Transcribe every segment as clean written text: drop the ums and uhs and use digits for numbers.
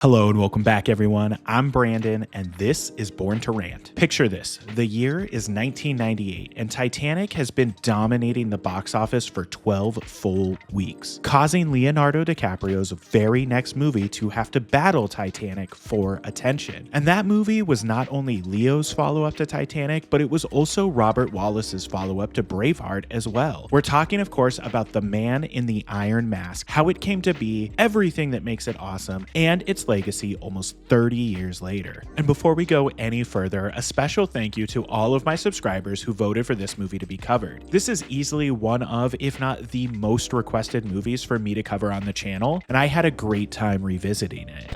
Hello and welcome back, everyone. I'm Brandon, and this is Born to Rant. Picture this. The year is 1998, and Titanic has been dominating the box office for 12 full weeks, causing Leonardo DiCaprio's very next movie to have to battle Titanic for attention. And that movie was not only Leo's follow-up to Titanic, but it was also Robert Wallace's follow-up to Braveheart as well. We're talking, of course, about The Man in the Iron Mask, how it came to be, everything that makes it awesome, and its legacy almost 30 years later. And before we go any further, a special thank you to all of my subscribers who voted for this movie to be covered. This is easily one of, if not the most requested movies for me to cover on the channel, and I had a great time revisiting it.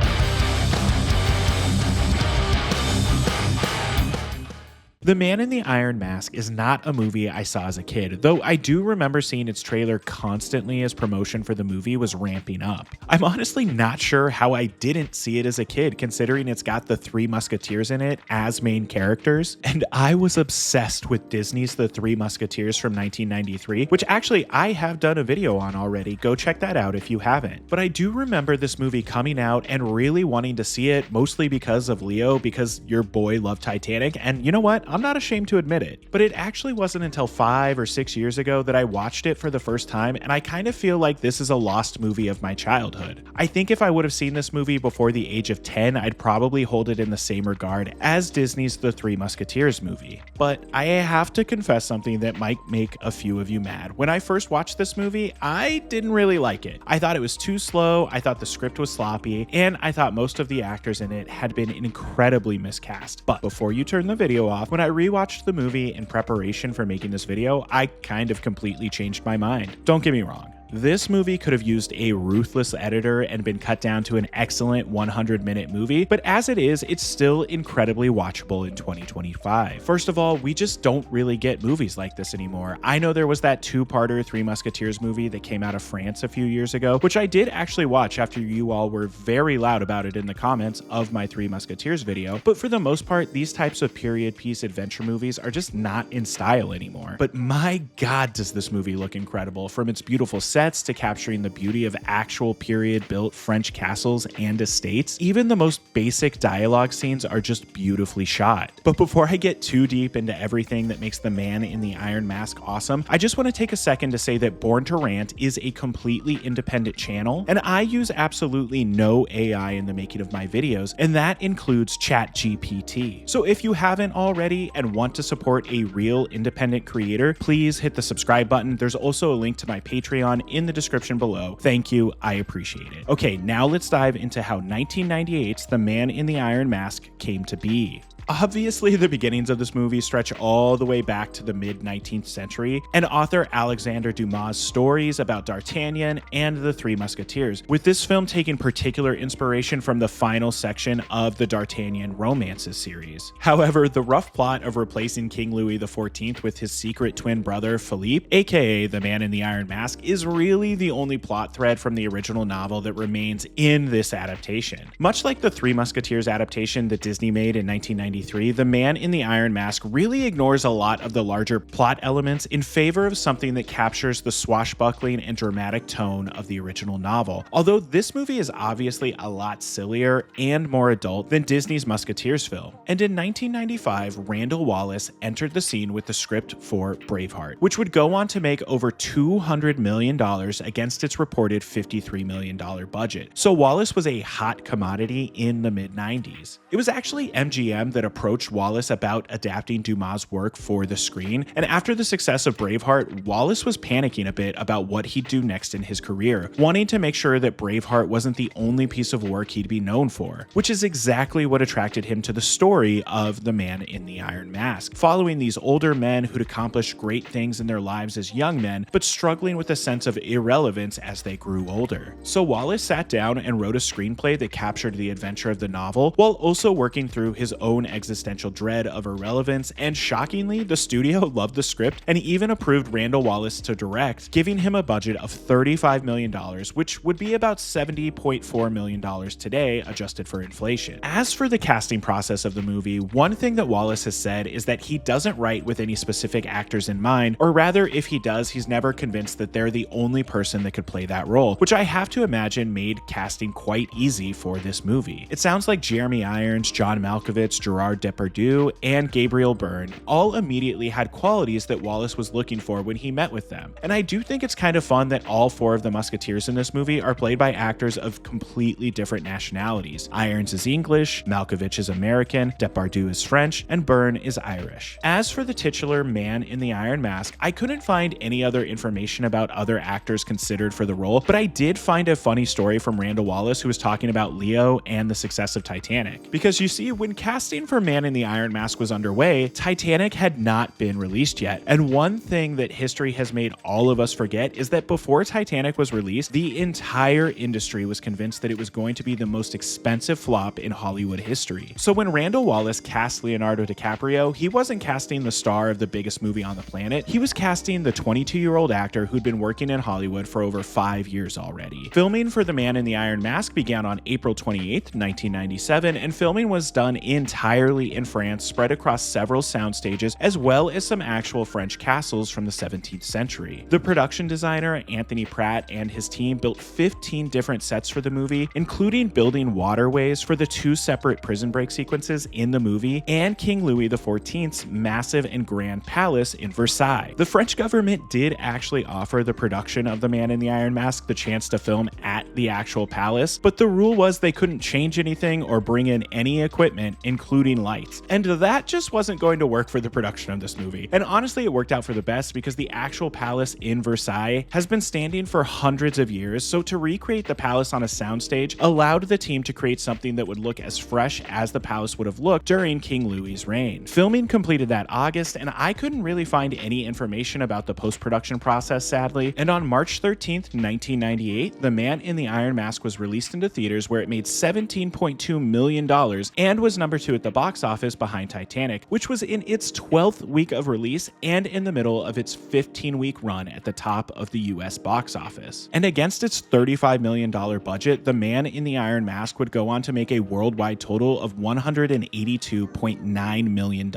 The Man in the Iron Mask is not a movie I saw as a kid, though I do remember seeing its trailer constantly as promotion for the movie was ramping up. I'm honestly not sure how I didn't see it as a kid, considering it's got the Three Musketeers in it as main characters, and I was obsessed with Disney's The Three Musketeers from 1993, which actually I have done a video on already. Go check that out if you haven't. But I do remember this movie coming out and really wanting to see it, mostly because of Leo, because your boy loved Titanic, and you know what? I'm not ashamed to admit it, but it actually wasn't until 5 or 6 years ago that I watched it for the first time, and I kind of feel like this is a lost movie of my childhood. I think if I would have seen this movie before the age of 10, I'd probably hold it in the same regard as Disney's The Three Musketeers movie. But I have to confess something that might make a few of you mad. When I first watched this movie, I didn't really like it. I thought it was too slow, I thought the script was sloppy, and I thought most of the actors in it had been incredibly miscast. But before you turn the video off, when I rewatched the movie in preparation for making this video, I kind of completely changed my mind. Don't get me wrong. This movie could have used a ruthless editor and been cut down to an excellent 100-minute movie, but as it is, it's still incredibly watchable in 2025. First of all, we just don't really get movies like this anymore. I know there was that two-parter Three Musketeers movie that came out of France a few years ago, which I did actually watch after you all were very loud about it in the comments of my Three Musketeers video, but for the most part, these types of period piece adventure movies are just not in style anymore. But my God, does this movie look incredible, from its beautiful sets to capturing the beauty of actual period-built French castles and estates. Even the most basic dialogue scenes are just beautifully shot. But before I get too deep into everything that makes The Man in the Iron Mask awesome, I just want to take a second to say that Born to Rant is a completely independent channel, and I use absolutely no AI in the making of my videos, and that includes ChatGPT. So if you haven't already and want to support a real independent creator, please hit the subscribe button. There's also a link to my Patreon in the description below. Thank you, I appreciate it. Okay, now let's dive into how 1998's The Man in the Iron Mask came to be. Obviously, the beginnings of this movie stretch all the way back to the mid-19th century, and author Alexander Dumas' stories about D'Artagnan and the Three Musketeers, with this film taking particular inspiration from the final section of the D'Artagnan romances series. However, the rough plot of replacing King Louis XIV with his secret twin brother Philippe, aka the Man in the Iron Mask, is really the only plot thread from the original novel that remains in this adaptation. Much like the Three Musketeers adaptation that Disney made in 1993, The Man in the Iron Mask really ignores a lot of the larger plot elements in favor of something that captures the swashbuckling and dramatic tone of the original novel. Although this movie is obviously a lot sillier and more adult than Disney's Musketeers film. And in 1995, Randall Wallace entered the scene with the script for Braveheart, which would go on to make over $200 million against its reported $53 million budget. So Wallace was a hot commodity in the mid-90s. It was actually MGM that approached Wallace about adapting Dumas' work for the screen, and after the success of Braveheart, Wallace was panicking a bit about what he'd do next in his career, wanting to make sure that Braveheart wasn't the only piece of work he'd be known for, which is exactly what attracted him to the story of The Man in the Iron Mask, following these older men who'd accomplished great things in their lives as young men, but struggling with a sense of irrelevance as they grew older. So Wallace sat down and wrote a screenplay that captured the adventure of the novel, while also working through his own existential dread of irrelevance, and shockingly, the studio loved the script and even approved Randall Wallace to direct, giving him a budget of $35 million, which would be about $70.4 million today, adjusted for inflation. As for the casting process of the movie, one thing that Wallace has said is that he doesn't write with any specific actors in mind, or rather, if he does, he's never convinced that they're the only person that could play that role, which I have to imagine made casting quite easy for this movie. It sounds like Jeremy Irons, John Malkovich, Gérard Depardieu, and Gabriel Byrne all immediately had qualities that Wallace was looking for when he met with them. And I do think it's kind of fun that all four of the Musketeers in this movie are played by actors of completely different nationalities. Irons is English, Malkovich is American, Depardieu is French, and Byrne is Irish. As for the titular Man in the Iron Mask, I couldn't find any other information about other actors considered for the role, but I did find a funny story from Randall Wallace who was talking about Leo and the success of Titanic. Because you see, when casting for Man in the Iron Mask was underway, Titanic had not been released yet. And one thing that history has made all of us forget is that before Titanic was released, the entire industry was convinced that it was going to be the most expensive flop in Hollywood history. So when Randall Wallace cast Leonardo DiCaprio, he wasn't casting the star of the biggest movie on the planet. He was casting the 22-year-old actor who'd been working in Hollywood for over 5 years already. Filming for The Man in the Iron Mask began on April 28th, 1997, and filming was done entirely in France, spread across several sound stages, as well as some actual French castles from the 17th century. The production designer, Anthony Pratt, and his team built 15 different sets for the movie, including building waterways for the 2 separate prison break sequences in the movie and King Louis XIV's massive and grand palace in Versailles. The French government did actually offer the production of The Man in the Iron Mask the chance to film at the actual palace, but the rule was they couldn't change anything or bring in any equipment, including lights. And that just wasn't going to work for the production of this movie. And honestly, it worked out for the best because the actual palace in Versailles has been standing for hundreds of years, so to recreate the palace on a soundstage allowed the team to create something that would look as fresh as the palace would have looked during King Louis's reign. Filming completed that August, and I couldn't really find any information about the post-production process, sadly. And on March 13th, 1998, The Man in the Iron Mask was released into theaters, where it made $17.2 million and was number 2 at the box office behind Titanic, which was in its 12th week of release and in the middle of its 15-week run at the top of the US box office. And against its $35 million budget, The Man in the Iron Mask would go on to make a worldwide total of $182.9 million,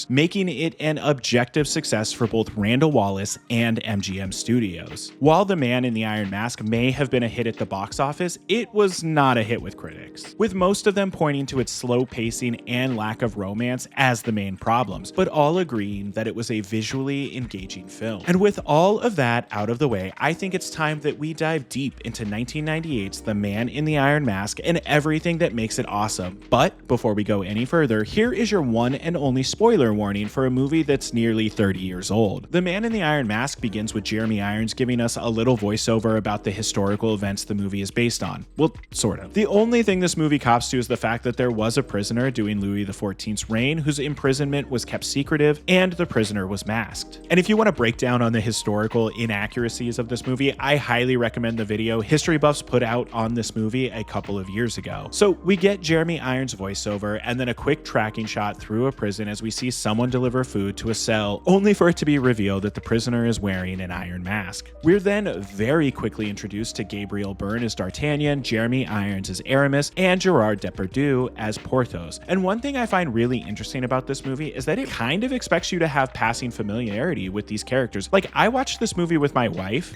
making it an objective success for both Randall Wallace and MGM Studios. While The Man in the Iron Mask may have been a hit at the box office, it was not a hit with critics, with most of them pointing to its slow pacing and lack of romance as the main problems, but all agreeing that it was a visually engaging film. And with all of that out of the way, I think it's time that we dive deep into 1998's The Man in the Iron Mask and everything that makes it awesome. But before we go any further, here is your one and only spoiler warning for a movie that's nearly 30 years old. The Man in the Iron Mask begins with Jeremy Irons giving us a little voiceover about the historical events the movie is based on. Well, sort of. The only thing this movie cops to is the fact that there was a prisoner during Louis XIV's reign whose imprisonment was kept secretive, and the prisoner was masked. And if you want to break down on the historical inaccuracies of this movie, I highly recommend the video history buffs put out on this movie a couple of years ago. So we get Jeremy Irons' voiceover and then a quick tracking shot through a prison as we see someone deliver food to a cell, only for it to be revealed that the prisoner is wearing an iron mask. We're then very quickly introduced to Gabriel Byrne as D'Artagnan, Jeremy Irons as Aramis, and Gérard Depardieu as Porthos. And one thing I find really interesting about this movie is that it kind of expects you to have passing familiarity with these characters. Like, I watched this movie with my wife,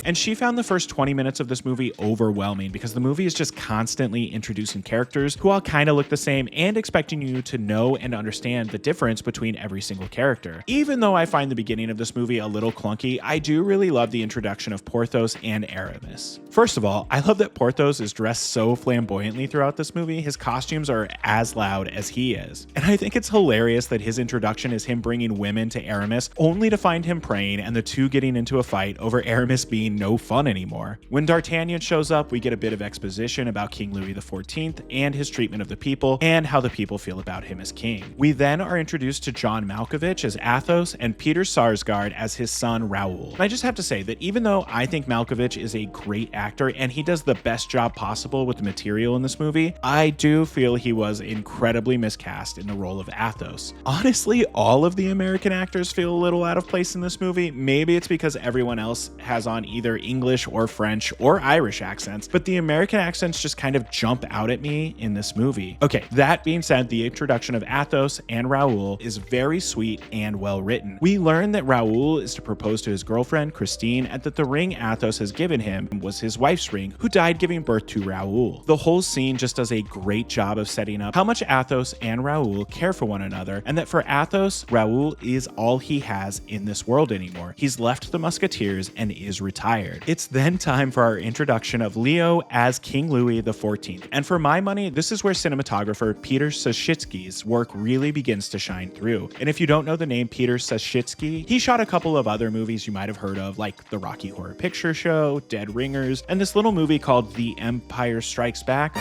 and she found the first 20 minutes of this movie overwhelming because the movie is just constantly introducing characters who all kind of look the same and expecting you to know and understand the difference between every single character. Even though I find the beginning of this movie a little clunky, I do really love the introduction of Porthos and Aramis. First of all, I love that Porthos is dressed so flamboyantly throughout this movie. His costumes are as loud as he is. And I think it's hilarious that his introduction is him bringing women to Aramis, only to find him praying and the two getting into a fight over Aramis being no fun anymore. When D'Artagnan shows up, we get a bit of exposition about King Louis XIV and his treatment of the people and how the people feel about him as king. We then are introduced to John Malkovich as Athos and Peter Sarsgaard as his son Raoul. And I just have to say that even though I think Malkovich is a great actor and he does the best job possible with the material in this movie, I do feel he was incredibly incredibly miscast in the role of Athos. Honestly, all of the American actors feel a little out of place in this movie. Maybe it's because everyone else has on either English or French or Irish accents, but the American accents just kind of jump out at me in this movie. Okay, that being said, the introduction of Athos and Raoul is very sweet and well written. We learn that Raoul is to propose to his girlfriend, Christine, and that the ring Athos has given him was his wife's ring, who died giving birth to Raoul. The whole scene just does a great job of setting up how much Athos and Raoul care for one another, and that for Athos, Raoul is all he has in this world anymore. He's left the Musketeers and is retired. It's then time for our introduction of Leo as King Louis XIV, and for my money, this is where cinematographer Peter Sashitsky's work really begins to shine through. And if you don't know the name Peter Sashitsky, he shot a couple of other movies you might have heard of, like The Rocky Horror Picture Show, Dead Ringers, and this little movie called The Empire Strikes Back.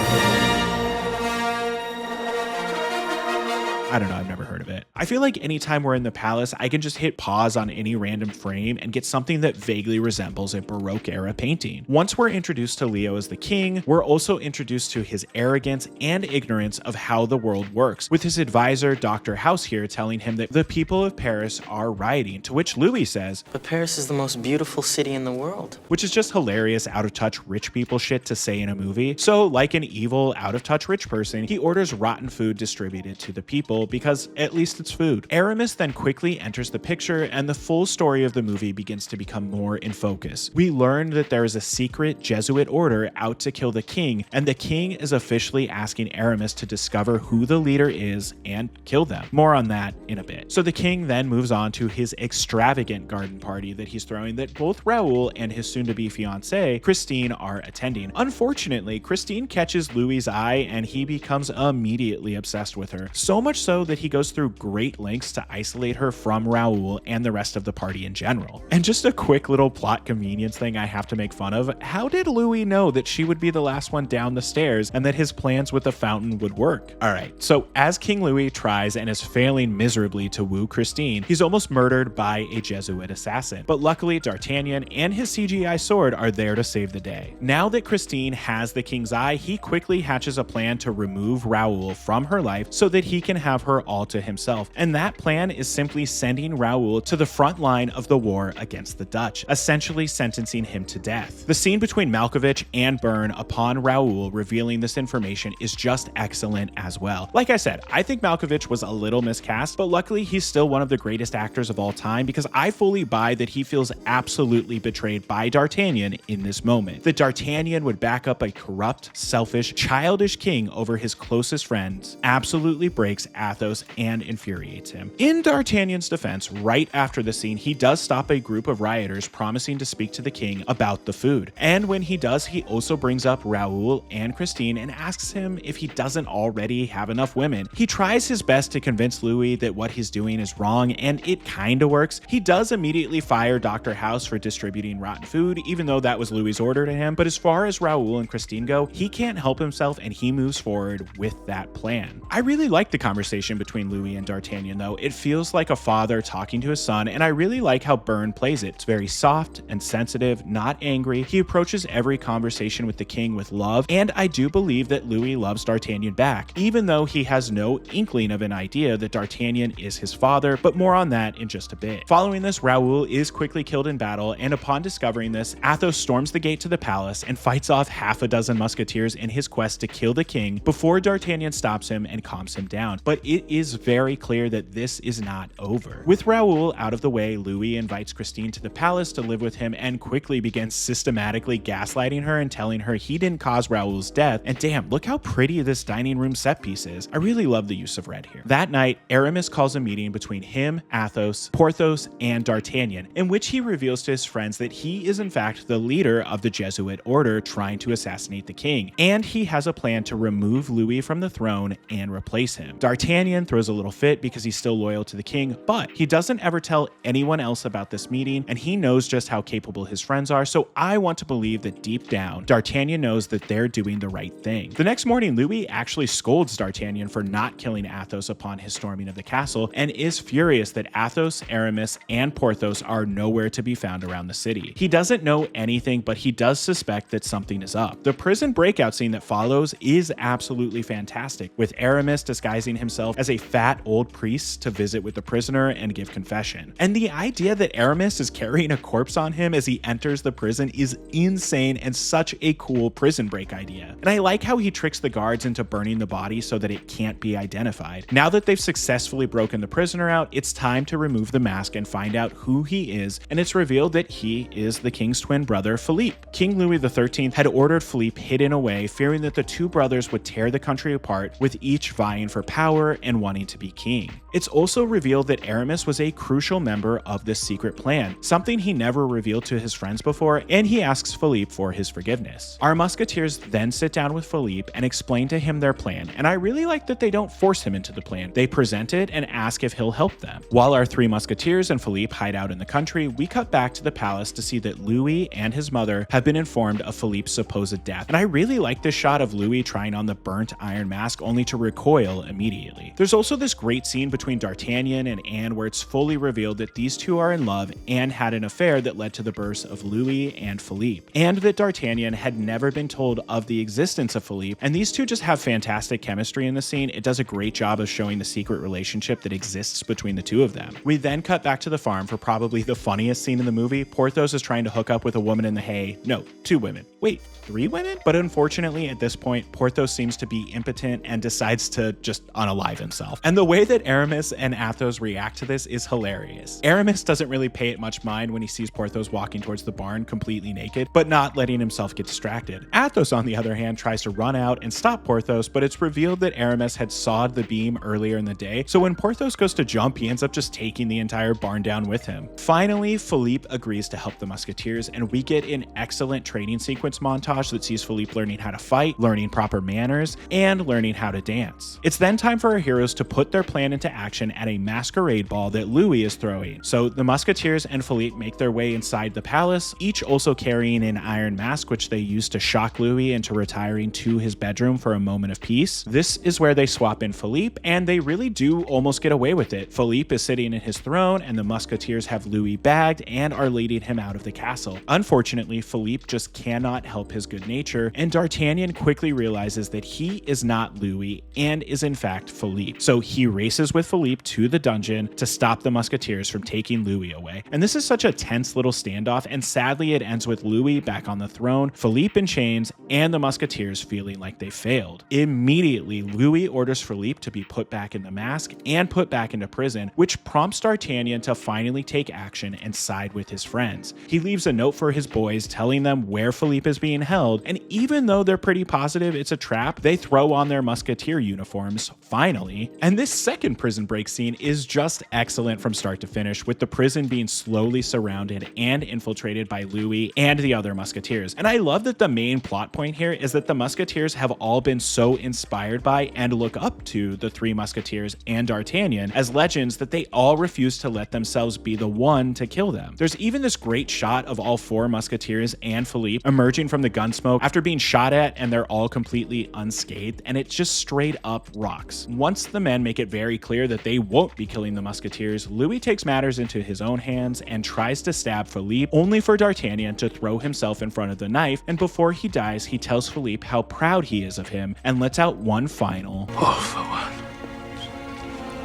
I don't know, I've never heard of it. I feel like anytime we're in the palace, I can just hit pause on any random frame and get something that vaguely resembles a Baroque era painting. Once we're introduced to Leo as the king, we're also introduced to his arrogance and ignorance of how the world works, with his advisor, Dr. House here, telling him that the people of Paris are rioting, to which Louis says, "But Paris is the most beautiful city in the world." Which is just hilarious out-of-touch rich people shit to say in a movie. So, like an evil, out-of-touch rich person, he orders rotten food distributed to the people because at least it's food. Aramis then quickly enters the picture and the full story of the movie begins to become more in focus. We learn that there is a secret Jesuit order out to kill the king, and the king is officially asking Aramis to discover who the leader is and kill them. More on that in a bit. So the king then moves on to his extravagant garden party that he's throwing, that both Raoul and his soon-to-be fiancée, Christine, are attending. Unfortunately, Christine catches Louis's eye and he becomes immediately obsessed with her. So much so that he goes through great lengths to isolate her from Raoul and the rest of the party in general. And just a quick little plot convenience thing I have to make fun of. How did Louis know that she would be the last one down the stairs and that his plans with the fountain would work? Alright, so as King Louis tries and is failing miserably to woo Christine, he's almost murdered by a Jesuit assassin. But luckily, D'Artagnan and his CGI sword are there to save the day. Now that Christine has the king's eye, he quickly hatches a plan to remove Raoul from her life so that he can have her all to himself. And that plan is simply sending Raoul to the front line of the war against the Dutch, essentially sentencing him to death. The scene between Malkovich and Byrne upon Raoul revealing this information is just excellent as well. Like I said, I think Malkovich was a little miscast, but luckily he's still one of the greatest actors of all time because I fully buy that he feels absolutely betrayed by D'Artagnan in this moment. That D'Artagnan would back up a corrupt, selfish, childish king over his closest friends absolutely breaks Athos and infuriates him. In D'Artagnan's defense, right after the scene, he does stop a group of rioters promising to speak to the king about the food. And when he does, he also brings up Raoul and Christine and asks him if he doesn't already have enough women. He tries his best to convince Louis that what he's doing is wrong, and it kinda works. He does immediately fire Dr. House for distributing rotten food, even though that was Louis's order to him. But as far as Raoul and Christine go, he can't help himself and he moves forward with that plan. I really like the conversation between Louis and D'Artagnan though. It feels like a father talking to his son, and I really like how Byrne plays it. It's very soft and sensitive, not angry. He approaches every conversation with the king with love, and I do believe that Louis loves D'Artagnan back, even though he has no inkling of an idea that D'Artagnan is his father, but more on that in just a bit. Following this, Raoul is quickly killed in battle, and upon discovering this, Athos storms the gate to the palace and fights off half a dozen musketeers in his quest to kill the king before D'Artagnan stops him and calms him down. But it is very clear that this is not over. With Raoul out of the way, Louis invites Christine to the palace to live with him and quickly begins systematically gaslighting her and telling her he didn't cause Raoul's death. And damn, look how pretty this dining room set piece is. I really love the use of red here. That night, Aramis calls a meeting between him, Athos, Porthos, and D'Artagnan, in which he reveals to his friends that he is in fact the leader of the Jesuit order trying to assassinate the king, and he has a plan to remove Louis from the throne and replace him. D'Artagnan D'Artagnan throws a little fit because he's still loyal to the king, but he doesn't ever tell anyone else about this meeting, and he knows just how capable his friends are, so I want to believe that deep down, D'Artagnan knows that they're doing the right thing. The next morning, Louis actually scolds D'Artagnan for not killing Athos upon his storming of the castle, and is furious that Athos, Aramis, and Porthos are nowhere to be found around the city. He doesn't know anything, but he does suspect that something is up. The prison breakout scene that follows is absolutely fantastic, with Aramis disguising himself as a fat old priest to visit with the prisoner and give confession. And the idea that Aramis is carrying a corpse on him as he enters the prison is insane and such a cool prison break idea. And I like how he tricks the guards into burning the body so that it can't be identified. Now that they've successfully broken the prisoner out, it's time to remove the mask and find out who he is, and it's revealed that he is the king's twin brother, Philippe. King Louis XIII had ordered Philippe hidden away, fearing that the two brothers would tear the country apart, with each vying for power and wanting to be king. It's also revealed that Aramis was a crucial member of this secret plan, something he never revealed to his friends before, and he asks Philippe for his forgiveness. Our musketeers then sit down with Philippe and explain to him their plan, and I really like that they don't force him into the plan. They present it and ask if he'll help them. While our three musketeers and Philippe hide out in the country, we cut back to the palace to see that Louis and his mother have been informed of Philippe's supposed death, and I really like this shot of Louis trying on the burnt iron mask only to recoil immediately. There's also this great scene between D'Artagnan and Anne where it's fully revealed that these two are in love and had an affair that led to the births of Louis and Philippe, and that D'Artagnan had never been told of the existence of Philippe, and these two just have fantastic chemistry in the scene. It does a great job of showing the secret relationship that exists between the two of them. We then cut back to the farm for probably the funniest scene in the movie. Porthos is trying to hook up with a woman in the hay. No, two women. Wait, three women? But unfortunately, at this point, Porthos seems to be impotent and decides to just unalive himself. And the way that Aramis and Athos react to this is hilarious. Aramis doesn't really pay it much mind when he sees Porthos walking towards the barn completely naked, but not letting himself get distracted. Athos, on the other hand, tries to run out and stop Porthos, but it's revealed that Aramis had sawed the beam earlier in the day, so when Porthos goes to jump, he ends up just taking the entire barn down with him. Finally, Philippe agrees to help the musketeers, and we get an excellent training sequence montage that sees Philippe learning how to fight, learning proper manners, and learning how to dance. It's then time for our heroes to put their plan into action at a masquerade ball that Louis is throwing. So the musketeers and Philippe make their way inside the palace, each also carrying an iron mask which they use to shock Louis into retiring to his bedroom for a moment of peace. This is where they swap in Philippe, and they really do almost get away with it. Philippe is sitting in his throne, and the musketeers have Louis bagged and are leading him out of the castle. Unfortunately, Philippe just cannot help his good nature, and D'Artagnan quickly realizes that he is not Louis and is in fact Philippe. So he races with Philippe to the dungeon to stop the musketeers from taking Louis away. And this is such a tense little standoff, and sadly it ends with Louis back on the throne, Philippe in chains, and the musketeers feeling like they failed. Immediately, Louis orders Philippe to be put back in the mask and put back into prison, which prompts D'Artagnan to finally take action and side with his friends. He leaves a note for his boys telling them where Philippe is being held, and even though they're pretty positive it's a trap, they throw on their musketeer uniforms, finally. And this second prison break scene is just excellent from start to finish, with the prison being slowly surrounded and infiltrated by Louis and the other musketeers. And I love that the main plot point here is that the musketeers have all been so inspired by and look up to the three musketeers and D'Artagnan as legends that they all refuse to let themselves be the one to kill them. There's even this great shot of all four musketeers and Philippe emerging from the gun smoke after being shot at, and they're all completely unscathed, and it just straight up rocks. Once the men make it very clear that they won't be killing the musketeers, Louis takes matters into his own hands and tries to stab Philippe, only for D'Artagnan to throw himself in front of the knife, and before he dies he tells Philippe how proud he is of him and lets out one final all for one.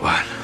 One.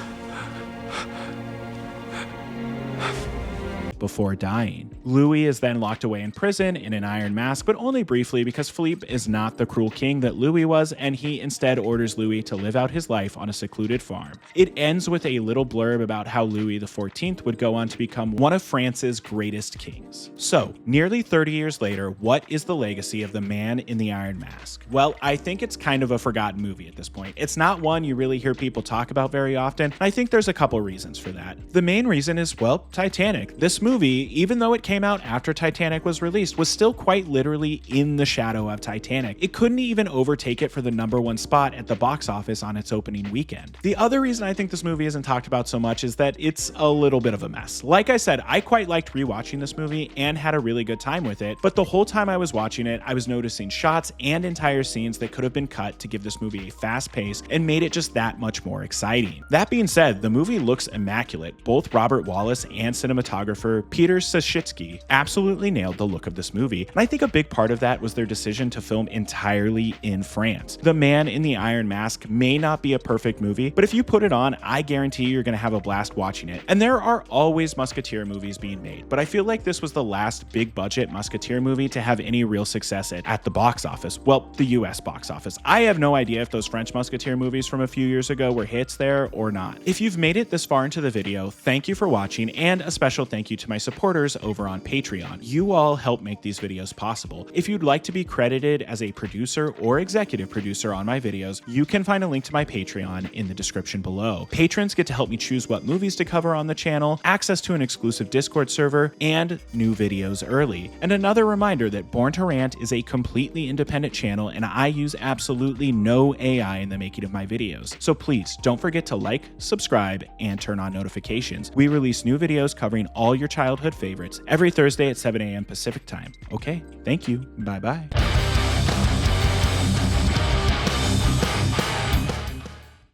before dying. Louis is then locked away in prison in an iron mask, but only briefly because Philippe is not the cruel king that Louis was, and he instead orders Louis to live out his life on a secluded farm. It ends with a little blurb about how Louis XIV would go on to become one of France's greatest kings. So, nearly 30 years later, what is the legacy of the man in the iron mask? Well, I think it's kind of a forgotten movie at this point. It's not one you really hear people talk about very often. I think there's a couple reasons for that. The main reason is, well, Titanic. This movie, even though it came out after Titanic was released, was still quite literally in the shadow of Titanic. It couldn't even overtake it for the #1 spot at the box office on its opening weekend. The other reason I think this movie isn't talked about so much is that it's a little bit of a mess. Like I said, I quite liked rewatching this movie and had a really good time with it, but the whole time I was watching it, I was noticing shots and entire scenes that could have been cut to give this movie a fast pace and made it just that much more exciting. That being said, the movie looks immaculate. Both Robert Wallace and cinematographer Peter Sashitsky absolutely nailed the look of this movie, and I think a big part of that was their decision to film entirely in France. The Man in the Iron Mask may not be a perfect movie, but if you put it on, I guarantee you're gonna have a blast watching it. And there are always Musketeer movies being made, but I feel like this was the last big budget Musketeer movie to have any real success at the box office. Well, the US box office. I have no idea if those French Musketeer movies from a few years ago were hits there or not. If you've made it this far into the video, thank you for watching, and a special thank you to my supporters over on Patreon. You all help make these videos possible. If you'd like to be credited as a producer or executive producer on my videos, you can find a link to my Patreon in the description below. Patrons get to help me choose what movies to cover on the channel, access to an exclusive Discord server, and new videos early. And another reminder that Born to Rant is a completely independent channel, and I use absolutely no AI in the making of my videos. So please don't forget to like, subscribe, and turn on notifications. We release new videos covering all your childhood favorites every Thursday at 7 a.m. Pacific time. Okay, thank you. Bye-bye.